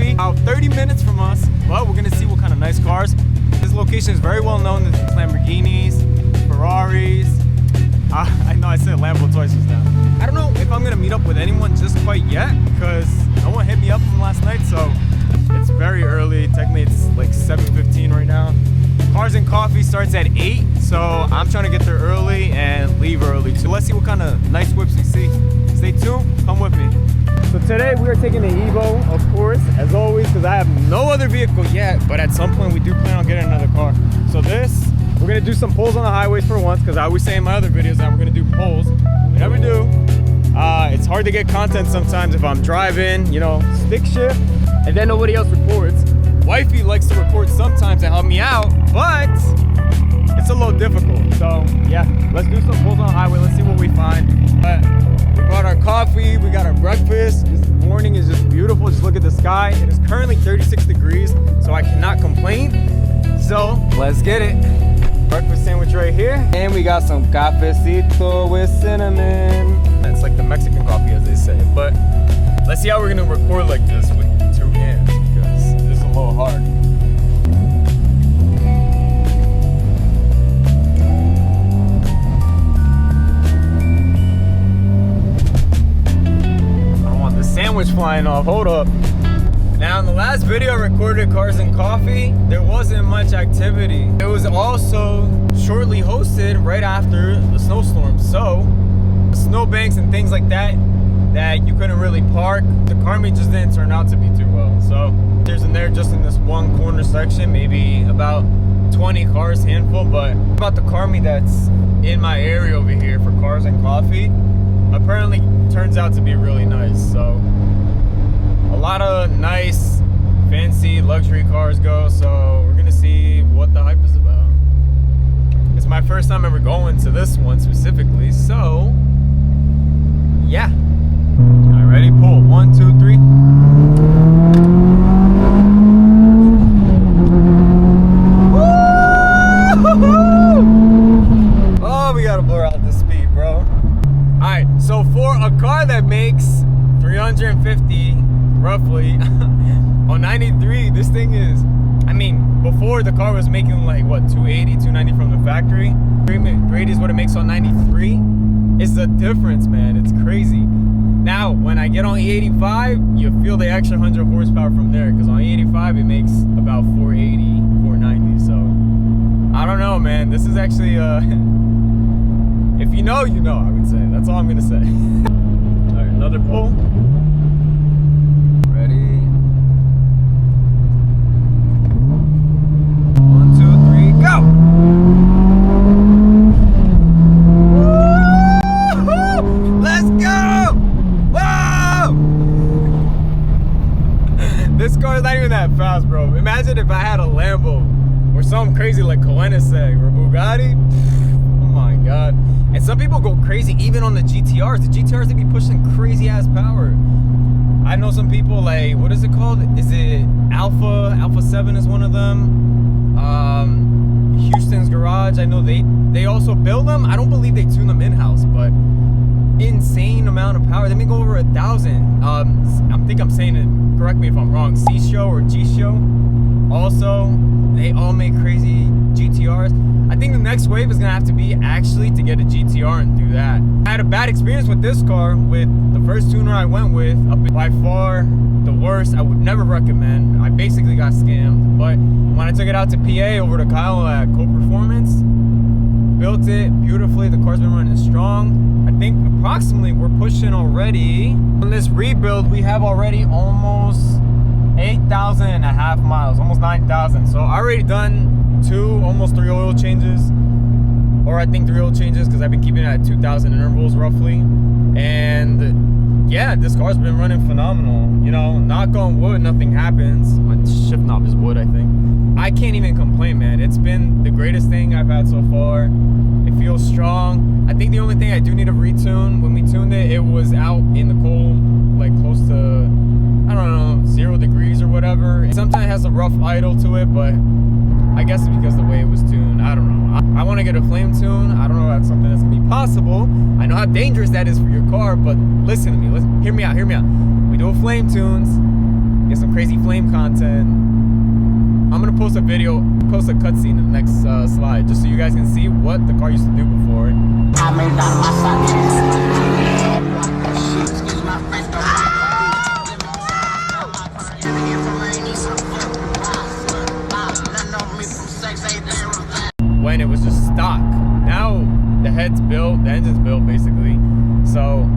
Coffee, about 30 minutes from us, but we're gonna see what kind of nice cars. This location is very well known. There's Lamborghinis, Ferraris. I know I said Lambo twice just now. I don't know if I'm gonna meet up with anyone just quite yet, because no one hit me up from last night, so it's very early. Technically it's like 7:15 right now. Cars and Coffee starts at 8, so I'm trying to get there early and leave early. So let's see what kind of nice whips we see. Stay tuned, come with me. So today we are taking the Evo, of course, as always, because I have no other vehicle yet, but at some point we do plan on getting another car. So we're gonna do some pulls on the highways for once, because I always say in my other videos that we're gonna do pulls. We never do. It's hard to get content sometimes if I'm driving, you know, stick shift, and then nobody else records. Wifey likes to record sometimes to help me out, but it's a little difficult. So yeah, let's do some pulls on the highway. Let's see what we find. But we brought our coffee, we got our breakfast. This morning is just beautiful. Just look at the sky. It is currently 36 degrees, so I cannot complain. So let's get it. Breakfast sandwich right here. And we got some cafecito with cinnamon. It's like the Mexican coffee, as they say. But let's see how we're gonna record like this with 2 hands, because this is a little hard. Sandwich flying off, hold up. Now in the last video I recorded Cars and Coffee, there wasn't much activity. It was also shortly hosted right after the snowstorm, so snowbanks and things like that you couldn't really park. The car meet just didn't turn out to be too well. So there's in there just in this one corner section, maybe about 20 cars, handful. But about the car meet that's in my area over here for Cars and Coffee, apparently turns out to be really nice. So a lot of nice fancy luxury cars go, so we're gonna see what the hype is about. It's my first time ever going to this one specifically, so yeah. All right, ready? Pull. 1, 2, 3. Woo! Oh, we gotta blur out the speed, bro. Alright, so for a car that makes 350 roughly on 93, this thing is, I mean, before the car was making like what, 280, 290 from the factory. Great is what it makes on 93. It's the difference, man. It's crazy. Now, when I get on E85, you feel the extra 100 horsepower from there, because on E85 it makes about 480, 490. So I don't know, man. This is actually if you know, you know, I would say. That's all I'm gonna say. All right, another pull. Ready? 1, 2, 3, go! Woo-hoo! Let's go! Whoa! This car is not even that fast, bro. Imagine if I had a Lambo or something crazy like Koenigsegg or Bugatti. Oh my God. And some people go crazy even on the GTRs. The GTRs, they be pushing crazy ass power. I know some people like, what is it called? Is it Alpha 7 is one of them. Houston's Garage, I know they also build them. I don't believe they tune them in-house, but insane amount of power. They may go over 1,000. I think I'm saying it, correct me if I'm wrong, C-Show or G-Show. Also, they all make crazy GTRs. I think the next wave is gonna have to be actually to get a GTR and do that. I had a bad experience with this car with the first tuner I went with. By far the worst. I would never recommend. I basically got scammed. But when I took it out to PA over to Kyle at Co-Performance, built it beautifully. The car's been running strong. I think approximately we're pushing already. On this rebuild, we have already almost 8,500 miles, almost 9,000. So I already done almost 3 oil changes, or I think 3 oil changes, because I've been keeping it at 2,000 intervals roughly. And yeah, this car's been running phenomenal. You know, knock on wood, nothing happens. My shift knob is wood, I think. I can't even complain, man. It's been the greatest thing I've had so far. It feels strong. I think the only thing I do need to retune, when we tuned it, it was out in the cold, like close to, I don't know, 0 degrees or whatever. Sometimes it has a rough idle to it, but I guess it's because of the way it was tuned. I don't know. I want to get a flame tune. I don't know if that's something that's going to be possible. I know how dangerous that is for your car, but listen to me. Hear me out. We do flame tunes. get some crazy flame content. I'm gonna post a video, post a cutscene in the next slide, just so you guys can see what the car used to do before. I made out my when it was just stock. Now the head's built, the engine's built basically. So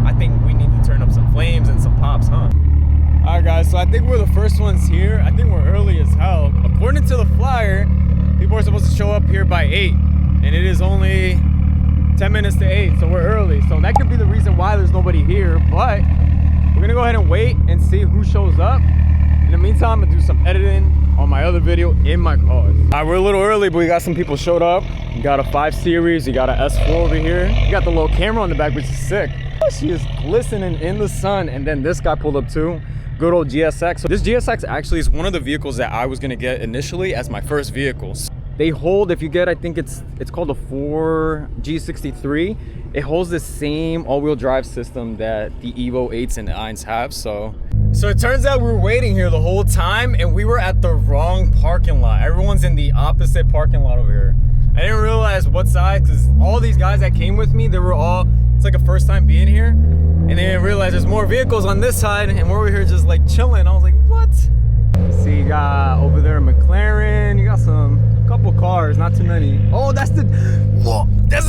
I think we need to turn up some flames and some pops, huh? Alright guys, so I think we're the first ones here. I think we're early as hell. According to the flyer, people are supposed to show up here by 8. And it is only 10 minutes to 8, so we're early. So that could be the reason why there's nobody here. But we're gonna go ahead and wait and see who shows up. In the meantime, I'm gonna do some editing on my other video in my car. Alright, we're a little early, but we got some people showed up. We got a 5 Series, we got an S4 over here. We got the little camera on the back, which is sick. She is glistening in the sun. And then this guy pulled up too. Good old GSX. So this GSX actually is one of the vehicles that I was gonna get initially as my first vehicles. They hold, if you get, I think it's called a 4G63. It holds the same all-wheel drive system that the Evo 8s and the 9s have. So it turns out we were waiting here the whole time and we were at the wrong parking lot. Everyone's in the opposite parking lot over here. I didn't realize what side, because all these guys that came with me, they were all, it's like a first time being here. And they didn't realize there's more vehicles on this side and we're over here just like chilling. I was like, what? See, you got over there a McLaren, you got a couple cars, not too many. Oh, that's a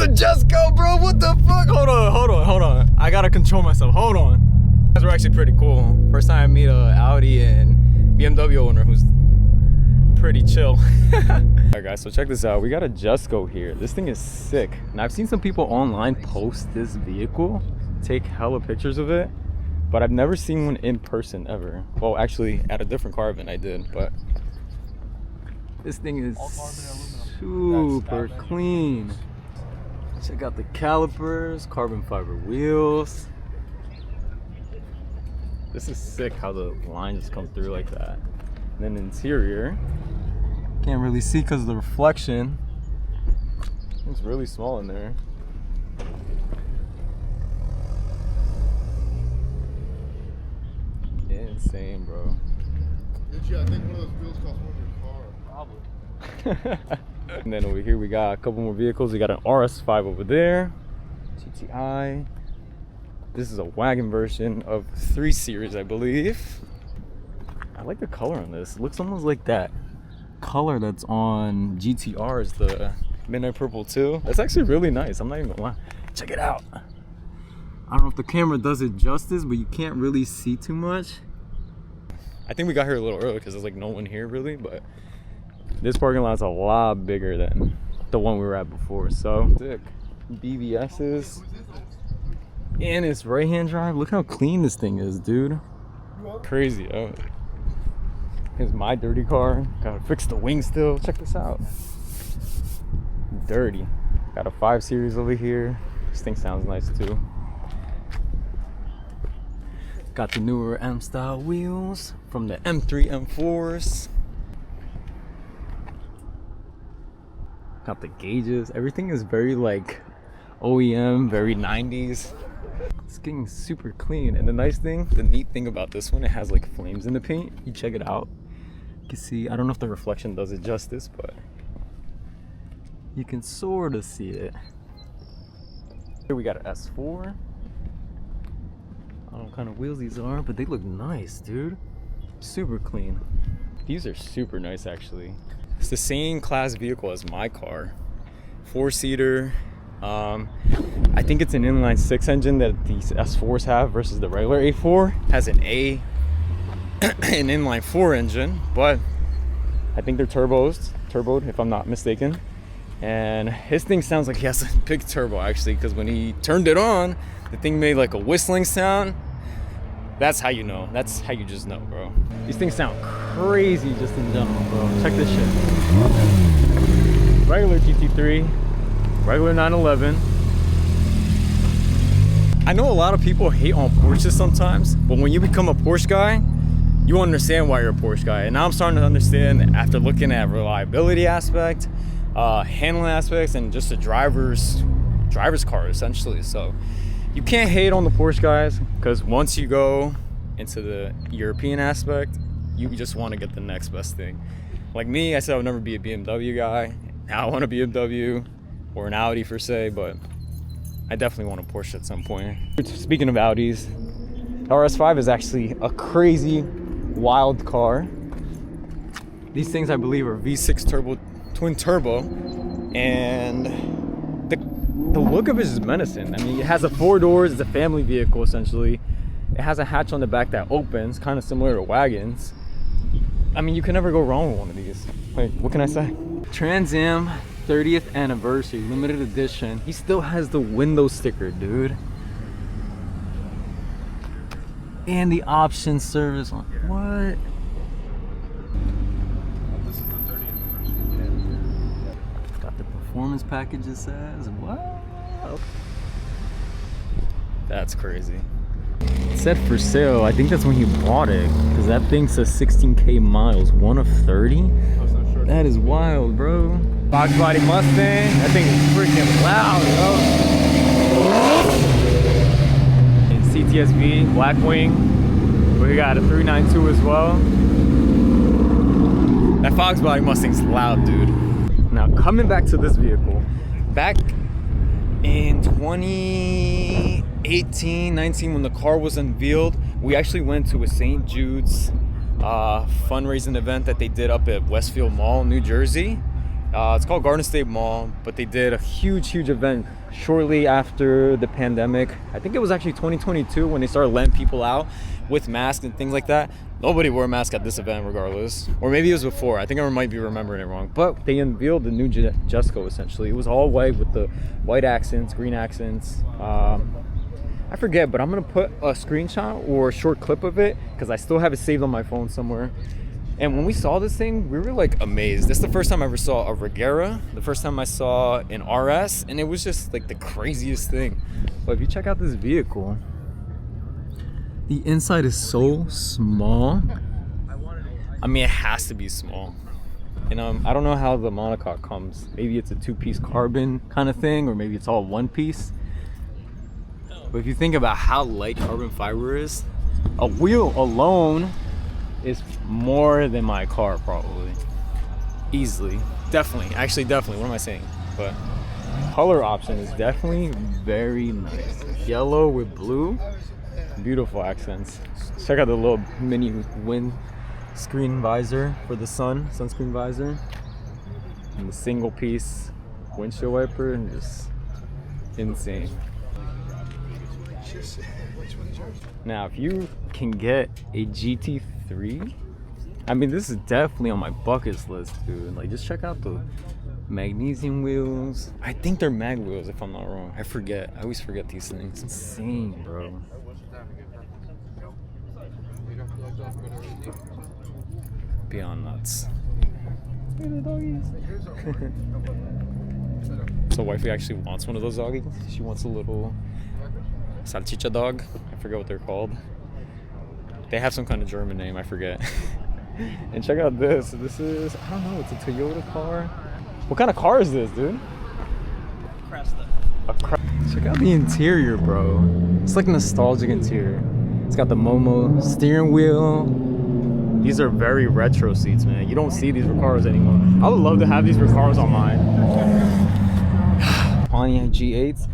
Jesko, bro, what the fuck? Hold on. I gotta control myself, hold on. These are actually pretty cool. First time I meet a Audi and BMW owner who's pretty chill. Alright guys, so check this out. We got a Jesko here. This thing is sick. Now I've seen some people online post this vehicle, take hella pictures of it, but I've never seen one in person ever. Well, actually at a different car event I did, but this thing is super clean. Check out the calipers, carbon fiber wheels. This is sick how the line just comes through like that. And then the interior, can't really see because of the reflection. It's really small in there. Insane, bro. Yeah, I think one of those wheels costs more than your car. Probably. And then over here we got a couple more vehicles. We got an RS5 over there, GTI. This is a wagon version of 3 Series, I believe. I like the color on this. It looks almost like that color that's on GTRs, the midnight purple too. That's actually really nice. I'm not even gonna lie. Check it out. I don't know if the camera does it justice, but you can't really see too much. I think we got here a little early because there's like no one here really, but this parking lot's a lot bigger than the one we were at before. So sick. BBS's and it's right-hand drive. Look how clean this thing is, dude. Crazy. Oh, here's my dirty car. Gotta fix the wing still. Check this out. Dirty. Got a 5 Series over here. This thing sounds nice too. Got the newer M-style wheels from the M3, M4s. Got the gauges. Everything is very like OEM, very 90s. It's getting super clean. And the nice thing, the neat thing about this one, it has like flames in the paint. You check it out. You can see, I don't know if the reflection does it justice, but you can sort of see it. Here we got an S4. I don't know what kind of wheels these are, but they look nice, dude. Super clean. These are super nice, actually. It's the same class vehicle as my car. 4-seater. I think it's an inline 6 engine that these S4s have versus the regular A4. Has an an inline 4 engine, but I think they're turboed if I'm not mistaken. And his thing sounds like he has a big turbo actually, because when he turned it on, the thing made like a whistling sound. That's how you know. That's how you just know, bro. These things sound crazy just in general, bro. Check this shit. Regular GT3, regular 911. I know a lot of people hate on Porsches sometimes, but when you become a Porsche guy, you understand why you're a Porsche guy. And now I'm starting to understand after looking at reliability aspect, handling aspects, and just the driver's car essentially. So you can't hate on the Porsche guys, because once you go into the European aspect, you just want to get the next best thing. Like me, I said I would never be a BMW guy. Now I want a BMW or an Audi per se, but I definitely want a Porsche at some point. Speaking of Audis, RS5 is actually a crazy, wild car. These things I believe are V6 turbo, twin turbo, and the look of it is menacing. I mean, it has 4 doors, it's a family vehicle essentially. It has a hatch on the back that opens, kind of similar to wagons. I mean, you can never go wrong with one of these. Like, what can I say? Trans Am 30th anniversary, limited edition. He still has the window sticker, dude. And the option service on what? This is the 30th anniversary. Got the performance package, it says. What? That's crazy. It said for sale. I think that's when he bought it, because that thing says 16K miles, 1 of 30. That is wild, bro. Box body Mustang. That thing is freaking loud, bro. And CTSV, Blackwing. We got a 392 as well. That Fox body Mustang's loud, dude. Now coming back to this vehicle, back in 2018, 19, when the car was unveiled, we actually went to a St. Jude's fundraising event that they did up at Westfield Mall, New Jersey. It's called Garden State Mall, but they did a huge event shortly after the pandemic. I think it was actually 2022 when they started letting people out with masks and things like that. Nobody wore a mask at this event regardless. Or maybe it was before. I think I might be remembering it wrong. But they unveiled the new Jesko essentially. It was all white with the white accents, green accents. I forget, but I'm gonna put a screenshot or a short clip of it because I still have it saved on my phone somewhere. And when we saw this thing, we were like amazed. This is the first time I ever saw a Regera, the first time I saw an RS, and it was just like the craziest thing. But if you check out this vehicle, the inside is so small. I mean, it has to be small. And I don't know how the monocoque comes. Maybe it's a 2-piece carbon kind of thing, or maybe it's all 1 piece. But if you think about how light carbon fiber is, a wheel alone is more than my car probably. Easily. Definitely. Actually, definitely. What am I saying? But color option is definitely very nice. Yellow with blue. Beautiful accents. Check out the little mini wind screen visor for the sunscreen visor. And the single piece windshield wiper, and just insane. Now, if you can get a GT3, I mean, this is definitely on my bucket list, dude. Like, just check out the magnesium wheels. I think they're mag wheels, if I'm not wrong. I forget. I always forget these things. Insane, bro. Beyond nuts. Look at the doggies. So wifey actually wants one of those doggies. She wants a little salchicha dog. I forget what they're called. They have some kind of German name, I forget. And check out this. This is, I don't know, it's a Toyota car. What kind of car is this, dude? Cresta. Check out the interior, bro. It's like a nostalgic interior. It's got the Momo steering wheel. These are very retro seats, man. You don't see these Recaros anymore. I would love to have these Recaros on mine. Pontiac G8s.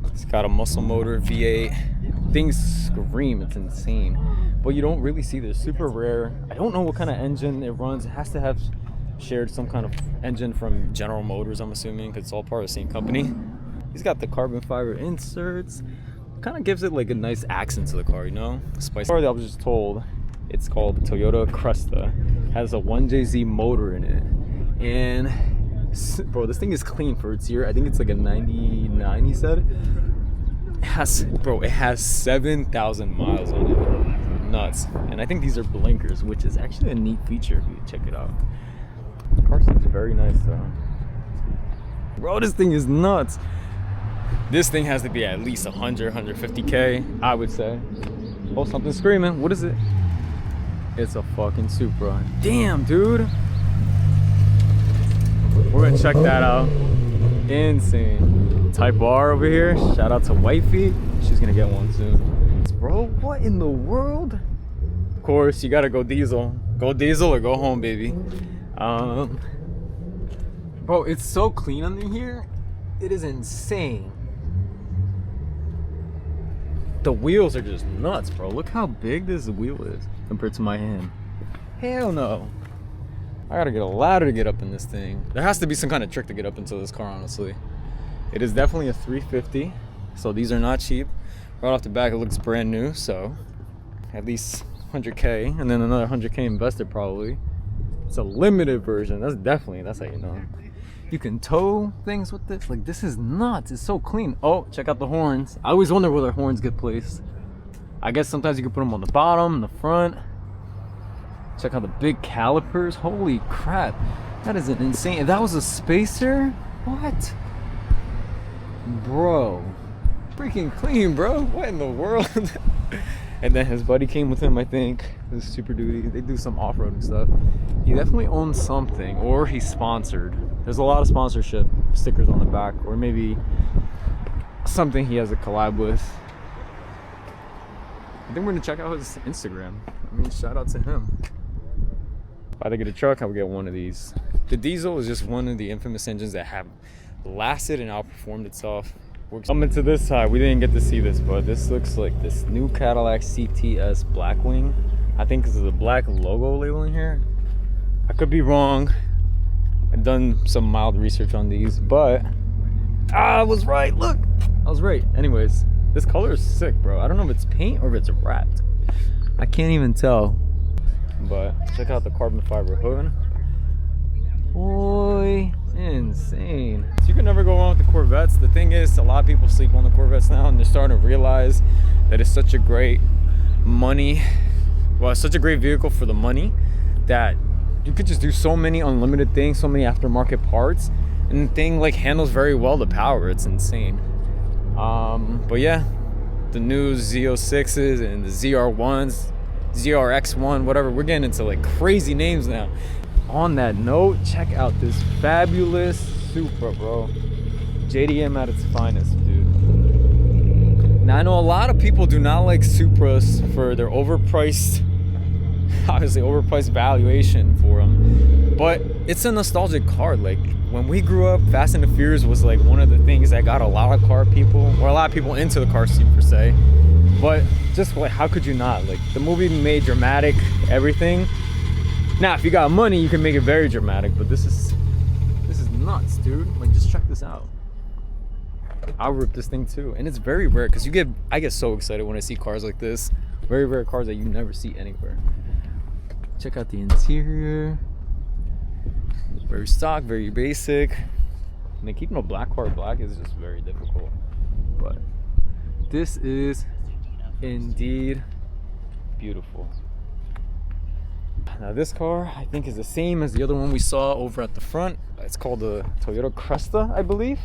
It's got a muscle motor V8. Things scream, it's insane. But you don't really see this. Super rare. I don't know what kind of engine it runs. It has to have shared some kind of engine from General Motors, I'm assuming, because it's all part of the same company. He's got the carbon fiber inserts. Kind of gives it like a nice accent to the car, you know? Spicy. I was just told it's called the Toyota Cresta. It has a 1JZ motor in it. And bro, this thing is clean for its year. I think it's like a 99, he said. It has 7,000 miles on it. Nuts. And I think these are blinkers, which is actually a neat feature if you check it out. The car seems very nice though. Bro, this thing is nuts. This thing has to be at least 100, 150K, I would say. Oh, something's screaming. What is it? It's a fucking Supra. Damn, dude. We're gonna check that out. Insane. Type R over here. Shout out to Wifey. She's gonna get one soon. Bro, what in the world? course, you gotta go diesel. Go diesel or go home, baby. Bro, it's so clean under here. It is insane. The wheels are just nuts, bro. Look how big this wheel is compared to my hand. Hell no. I gotta get a ladder to get up in this thing. There has to be some kind of trick to get up into this car, honestly. It is definitely a 350, so these are not cheap. Right off the back, it looks brand new, so at least 100K, and then another 100K invested probably. It's a limited version. That's how you know. You can tow things with this. Like, this is nuts. It's so clean. Oh, check out the horns. I always wonder where the horns get placed. I guess sometimes you can put them on the bottom, the front. Check out the big calipers. Holy crap. That is an insane. If that was a spacer, what? Bro. Freaking clean, bro. What in the world? And then his buddy came with him, I think. This is Super Duty. They do some off-roading stuff. He definitely owns something, or he's sponsored. There's a lot of sponsorship stickers on the back, or maybe something he has a collab with. I think we're gonna check out his Instagram. I mean, shout out to him. If I had to get a truck, I would get one of these. The diesel is just one of the infamous engines that have lasted and outperformed itself. Coming to this side, we didn't get to see this, but this looks like this new Cadillac CTS Blackwing. I think this is a black logo labeling here. I could be wrong. I've done some mild research on these, but I was right. Look, I was right. Anyways, this color is sick, bro. I don't know if it's paint or if it's wrapped. I can't even tell. But check out the carbon fiber hood. Boy, insane. So you can never go wrong with the Corvettes. The thing is, a lot of people sleep on the Corvettes now, and they're starting to realize that it's such a great it's such a great vehicle for the money that you could just do so many unlimited things, so many aftermarket parts, and the thing like handles very well the power. It's insane. But yeah, the new Z06s and the ZR1s, ZRX1, whatever, we're getting into like crazy names now. On that note, check out this fabulous Supra, bro. JDM at its finest, dude. Now I know a lot of people do not like Supras for their overpriced, obviously overpriced valuation for them, but it's a nostalgic car. Like when we grew up, Fast and the Furious was like one of the things that got a lot of car people, or a lot of people into the car scene per se. But just like, how could you not? Like the movie made dramatic everything. Now, if you got money, you can make it very dramatic, but this is nuts, dude. Like, just check this out. I'll rip this thing too, and it's very rare because I get so excited when I see cars like this. Very rare cars that you never see anywhere. Check out the interior. Very stock, very basic. And then keeping a black car black is just very difficult. But this is indeed beautiful. Now this car, I think, is the same as the other one we saw over at the front. It's called the Toyota Cresta, I believe.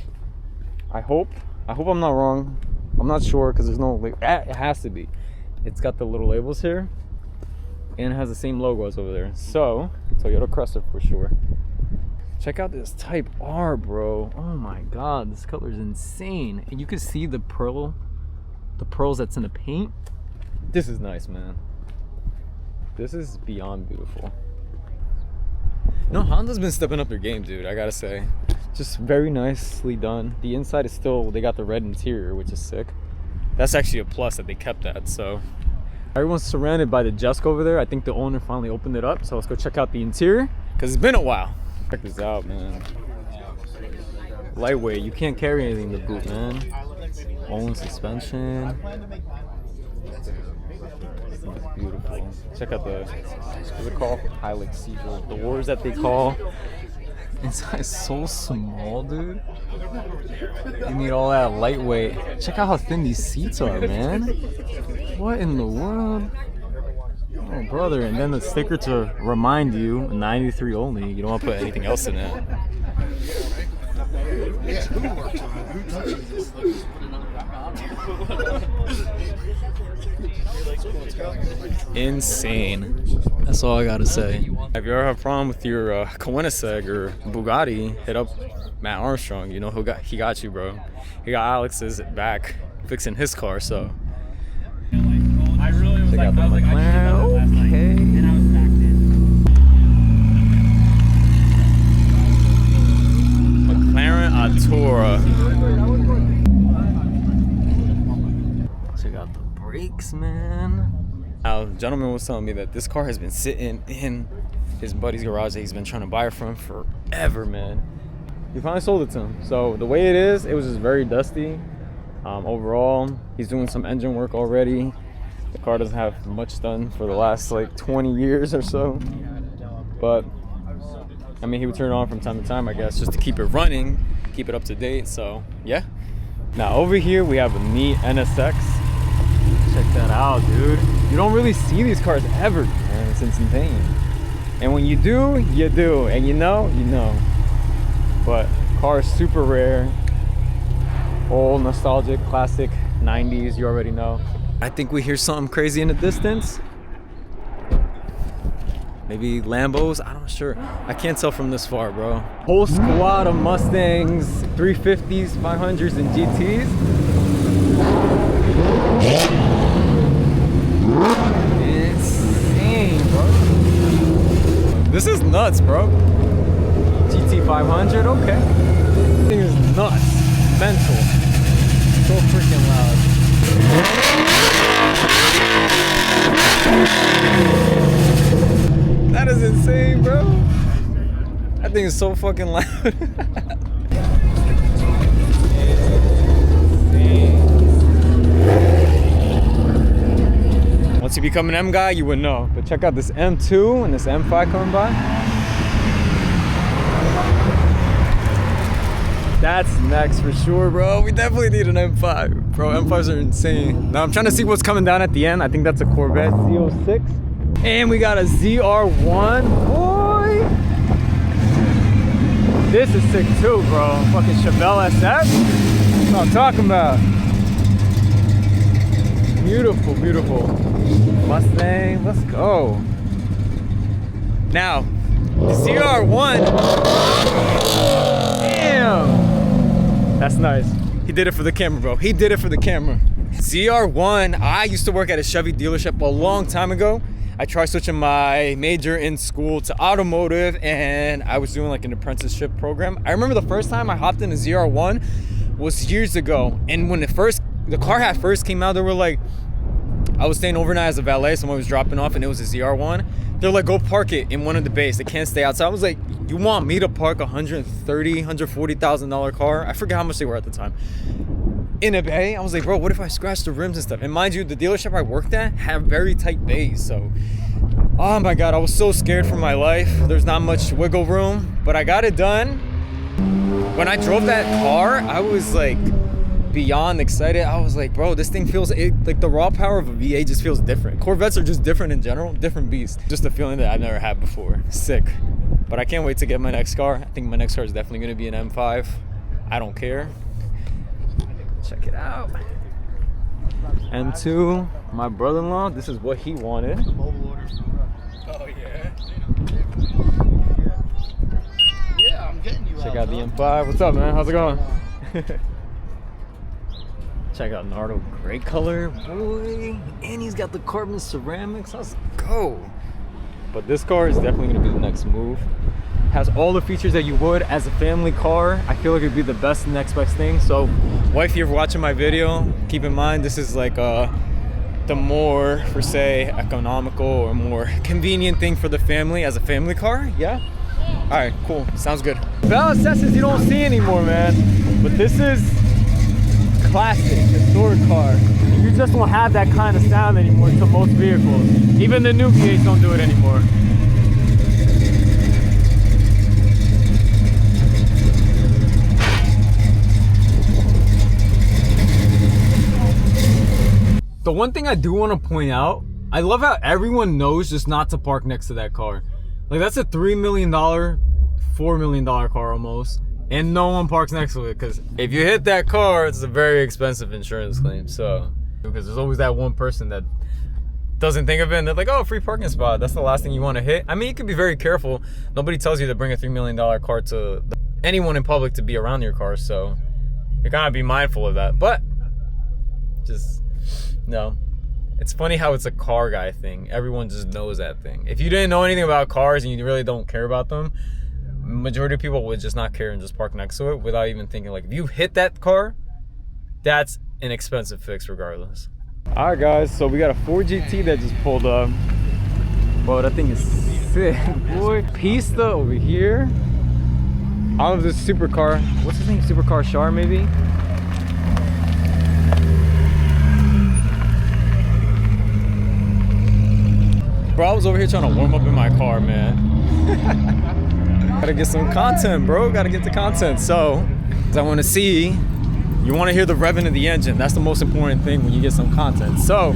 I hope I'm not wrong. I'm not sure because there's no, it has to be. It's got the little labels here and it has the same logos over there. So, Toyota Cresta for sure. Check out this Type R, bro. Oh my God, this color is insane. And you can see the pearls that's in the paint. This is nice, man. This is beyond beautiful. You know, Honda's been stepping up their game, dude, I gotta say. Just very nicely done. The inside is still, they got the red interior, which is sick. That's actually a plus that they kept that, so. Everyone's surrounded by the Jesko over there. I think the owner finally opened it up, so let's go check out the interior, because it's been a while. Check this out, man. Lightweight, you can't carry anything in the boot, man. Own suspension. It's beautiful. Check out the, what's it called? Hilux Seagull doors that they call. Inside so small, dude. You need all that lightweight. Check out how thin these seats are, man. What in the world? Oh, brother. And then the sticker to remind you, 93 only. You don't want to put anything else in it. Insane. That's all I gotta say. If you ever have a problem with your Koenigsegg or Bugatti, hit up Matt Armstrong. You know he got you, bro. He got Alex's back fixing his car, so. I really was check out the McLaren. Captura. Check out the brakes, man. Now, the gentleman was telling me that this car has been sitting in his buddy's garage that he's been trying to buy it from forever, man. He finally sold it to him. So the way it was just very dusty. Overall, he's doing some engine work already. The car doesn't have much done for the last like 20 years or so. But I mean, he would turn it on from time to time, I guess, just to keep it running, keep it up to date. So yeah. Now over here we have a neat NSX. Check that out, dude. You don't really see these cars ever, man. It's insane. And when you do, you do. And you know. But car is super rare. Old, nostalgic, classic 90s, you already know. I think we hear something crazy in the distance. Maybe Lambos, I'm not sure. I can't tell from this far, bro. Whole squad of Mustangs, 350s, 500s, and GTs. Insane, bro. This is nuts, bro. GT 500, okay. This thing is nuts. Mental. So freaking loud. That is insane, bro. That thing is so fucking loud. Once you become an M guy, you would know. But check out this M2 and this M5 coming by. That's next for sure, bro. We definitely need an M5. Bro, M5s are insane. Now I'm trying to see what's coming down at the end. I think that's a Corvette Z06. And we got a ZR1. Boy! This is sick too, bro. Fucking Chevelle SF. That's what I'm talking about. Beautiful, beautiful. Mustang, let's go. Now, the ZR1. Damn! That's nice. He did it for the camera, bro. He did it for the camera. ZR1, I used to work at a Chevy dealership a long time ago. I tried switching my major in school to automotive, and I was doing like an apprenticeship program. I remember the first time I hopped in a ZR1 was years ago. And when the car had first came out, they were like, I was staying overnight as a valet, someone was dropping off, and it was a ZR1. They're like, go park it in one of the bays. They can't stay outside. I was like, you want me to park a $130,000, $140,000 car? I forget how much they were at the time. In a bay? I was like, bro, what if I scratch the rims and stuff? And mind you, the dealership I worked at had very tight bays. So, oh my God, I was so scared for my life. There's not much wiggle room, but I got it done. When I drove that car, I was like, beyond excited. I was like, bro, this thing feels like the raw power of a V8 just feels different. Corvettes are just different in general, different beast. Just a feeling that I've never had before. Sick. But I can't wait to get my next car. I think my next car is definitely going to be an M5. I don't care. Check it out. M2, my brother-in-law, this is what he wanted. Oh yeah. Yeah, I'm getting you. Check out the M5. What's up, man? How's it going? Check out Nardo, great color, boy. And he's got the carbon ceramics. Let's go. But this car is definitely gonna be the next move. Has all the features that you would as a family car. I feel like it'd be the best next best thing. So, wife, if you're watching my video, keep in mind this is like the more, per se, economical or more convenient thing for the family as a family car. Yeah. All right, cool. Sounds good. Bell accessories you don't see anymore, man. But this is classic, historic car. You just don't have that kind of sound anymore to most vehicles. Even the new V8s don't do it anymore. The one thing I do want to point out, I love how everyone knows just not to park next to that car. Like, that's a $3 million, $4 million car almost. And no one parks next to it, because if you hit that car, it's a very expensive insurance claim. So, because there's always that one person that doesn't think of it, and they're like, oh, free parking spot. That's the last thing you want to hit. I mean, you can be very careful. Nobody tells you to bring a $3 million car to anyone in public to be around your car. So, you gotta be mindful of that. But, just, no. It's funny how it's a car guy thing. Everyone just knows that thing. If you didn't know anything about cars and you really don't care about them, majority of people would just not care and just park next to it without even thinking. Like, if you hit that car, that's an expensive fix regardless. All right, guys, so we got a 4GT that just pulled up. Bro, that thing is sick, boy. Pista over here. I don't know if this is supercar. What's his name? Supercar Shar, maybe? Bro, I was over here trying to warm up in my car, man. Gotta get some content, bro. Gotta get the content. So, I want to see, you want to hear the revving of the engine. That's the most important thing when you get some content. So,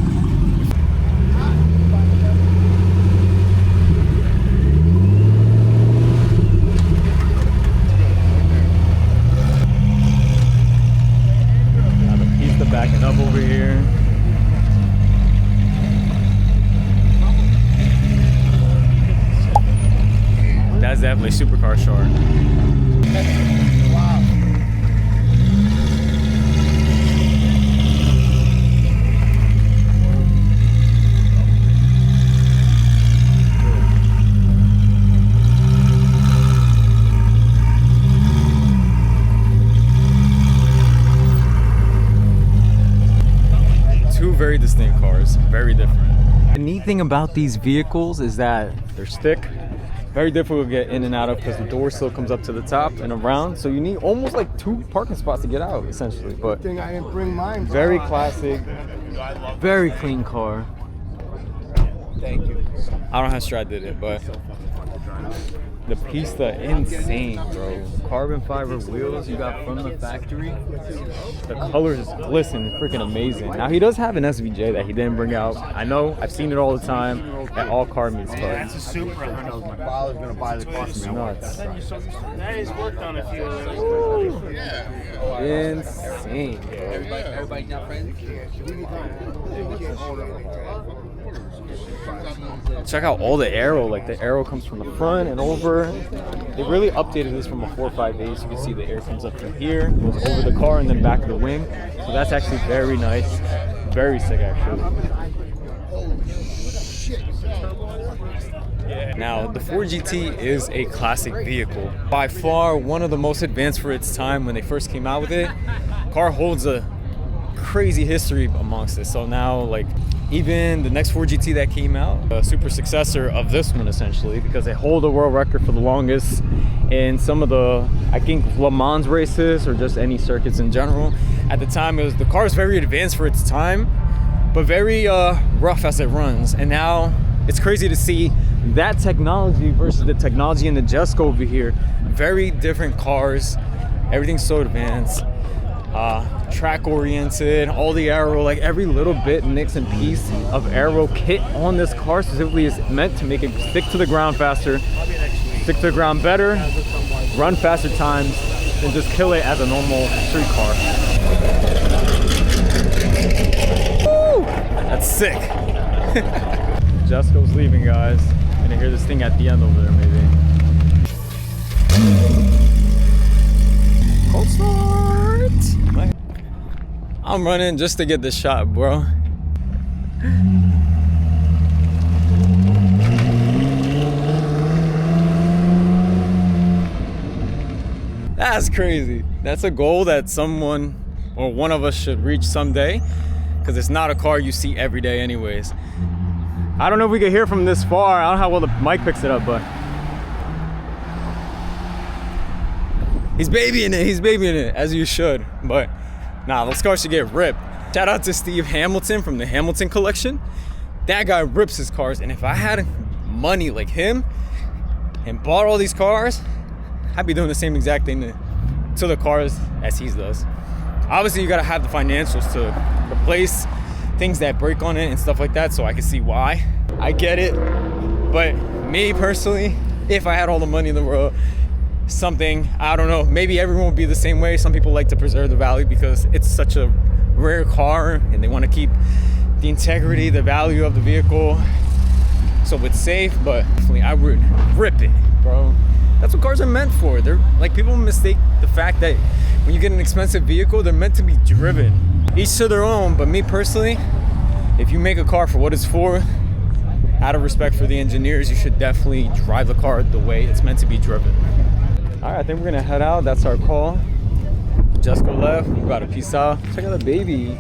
backing up over here. That's definitely supercar short. Wow. Two very distinct cars, very different. The neat thing about these vehicles is that they're thick, very difficult to get in and out of because the door still comes up to the top and around. So you need almost like 2 parking spots to get out, essentially. But I didn't bring mine. Very classic, very clean car. Thank you. I don't know how Strad did it, but the Pista, insane, bro. Carbon fiber wheels you got from the factory. The colors glisten, freaking amazing. Now he does have an SVJ that he didn't bring out. I know, I've seen it all the time at all car meets, but It's a super. Who knows? My father's gonna buy the car for me. nuts. That is worked on a few. Insane, bro. Everybody not friends? Check out all the aero, like the aero comes from the front and over. They really updated this from a 4.5.8, so you can see the air comes up from here, goes over the car and then back of the wing. So that's actually very nice, very sick actually. Now, the 4GT is a classic vehicle. By far, one of the most advanced for its time when they first came out with it. Car holds a crazy history amongst it. So now, like, even the next 4GT that came out, a super successor of this one essentially, because they hold a world record for the longest in some of the, I think, Le Mans races or just any circuits in general. At the time, the car was very advanced for its time, but very rough as it runs. And now it's crazy to see that technology versus the technology in the Jesko over here. Very different cars. Everything's so advanced. Track oriented, all the aero, like every little bit, nicks and piece of aero kit on this car specifically is meant to make it stick to the ground faster, stick to the ground better, run faster times, and just kill it as a normal street car. Woo! That's sick. Jesko's leaving, guys. Gonna hear this thing at the end over there, maybe. Cold start. I'm running just to get this shot, bro. That's crazy. That's a goal that someone or one of us should reach someday, because it's not a car you see every day anyways. I don't know if we can hear from this far. I don't know how well the mic picks it up, but he's babying it, as you should. But nah, those cars should get ripped. Shout out to Steve Hamilton from the Hamilton collection. That guy rips his cars, and if I had money like him and bought all these cars, I'd be doing the same exact thing to the cars as he does. Obviously, you gotta have the financials to replace things that break on it and stuff like that, so I can see why. I get it, but me personally, if I had all the money in the world, something, I don't know, maybe everyone would be the same way. Some people like to preserve the value because it's such a rare car and they want to keep the integrity, the value of the vehicle, so it's safe. But definitely I would rip it, bro. That's what cars are meant for. They're like, people mistake the fact that when you get an expensive vehicle, they're meant to be driven. Each to their own, but me personally, if you make a car for what it's for, out of respect for the engineers, you should definitely drive the car the way it's meant to be driven. All right, I think we're gonna head out. That's our call. Jesko left. We about to peace out. Check out the baby.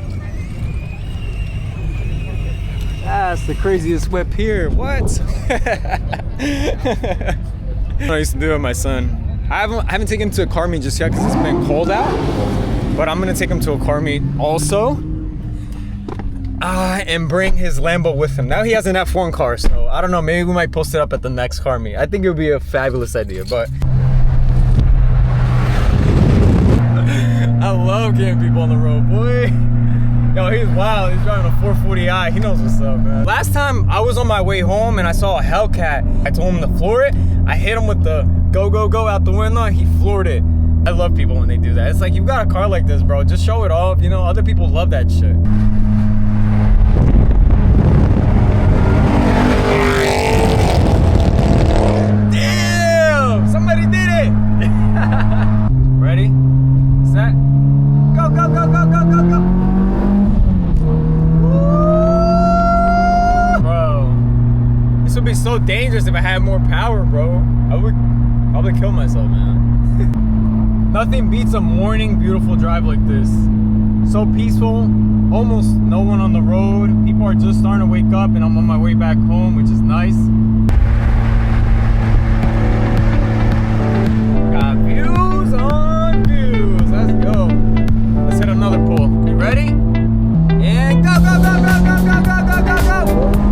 That's the craziest whip here. What? I used to do it with my son. I haven't taken him to a car meet just yet because it's been cold out. But I'm gonna take him to a car meet also. And bring his Lambo with him. Now he has an F1 car, so I don't know, maybe we might post it up at the next car meet. I think it would be a fabulous idea, but I love getting people on the road, boy. Yo, he's wild. He's driving a 440i. He knows what's up, man. Last time I was on my way home and I saw a Hellcat. I told him to floor it. I hit him with the go, go, go out the window. He floored it. I love people when they do that. It's like, you've got a car like this, bro. Just show it off. You know, other people love that shit. Damn! Somebody did it! Ready? Set? Go, go, go, go, go, go, go! Woo! Bro, this would be so dangerous if I had more power, bro. I would probably kill myself, man. Nothing beats a morning beautiful drive like this. So peaceful, almost no one on the road. People are just starting to wake up and I'm on my way back home, which is nice. Got views on views. Let's go. Let's hit another pull. You ready? And go, go, go, go, go, go, go, go, go, go.